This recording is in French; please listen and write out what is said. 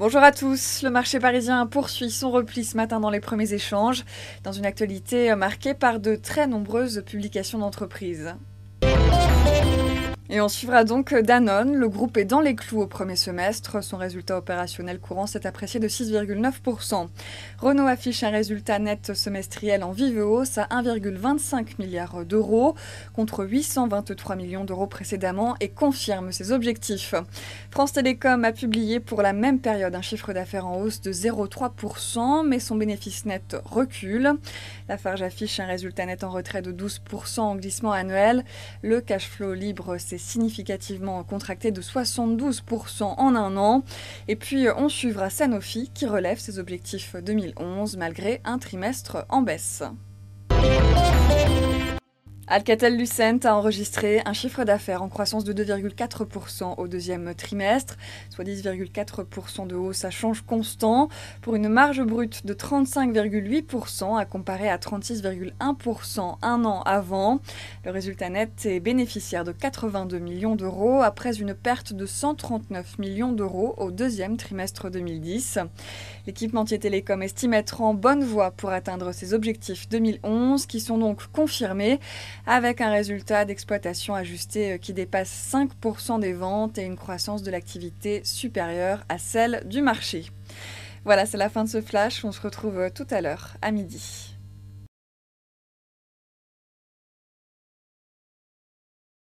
Bonjour à tous, le marché parisien poursuit son repli ce matin dans les premiers échanges, dans une actualité marquée par de très nombreuses publications d'entreprises. Et on suivra donc Danone. Le groupe est dans les clous au premier semestre. Son résultat opérationnel courant s'est apprécié de 6,9%. Renault affiche un résultat net semestriel en vive hausse à 1,25 milliard d'euros contre 823 millions d'euros précédemment et confirme ses objectifs. France Télécom a publié pour la même période un chiffre d'affaires en hausse de 0,3%, mais son bénéfice net recule. Lafarge affiche un résultat net en retrait de 12% en glissement annuel. Le cash flow libre s'est significativement contracté de 72% en un an. Et puis on suivra Sanofi qui relève ses objectifs 2011 malgré un trimestre en baisse. Alcatel-Lucent a enregistré un chiffre d'affaires en croissance de 2,4% au deuxième trimestre, soit 10,4% de hausse à change constant, pour une marge brute de 35,8% à comparer à 36,1% un an avant. Le résultat net est bénéficiaire de 82 millions d'euros après une perte de 139 millions d'euros au deuxième trimestre 2010. L'équipementier télécom estime être en bonne voie pour atteindre ses objectifs 2011 qui sont donc confirmés, avec un résultat d'exploitation ajusté qui dépasse 5% des ventes et une croissance de l'activité supérieure à celle du marché. Voilà, c'est la fin de ce flash. On se retrouve tout à l'heure, à midi.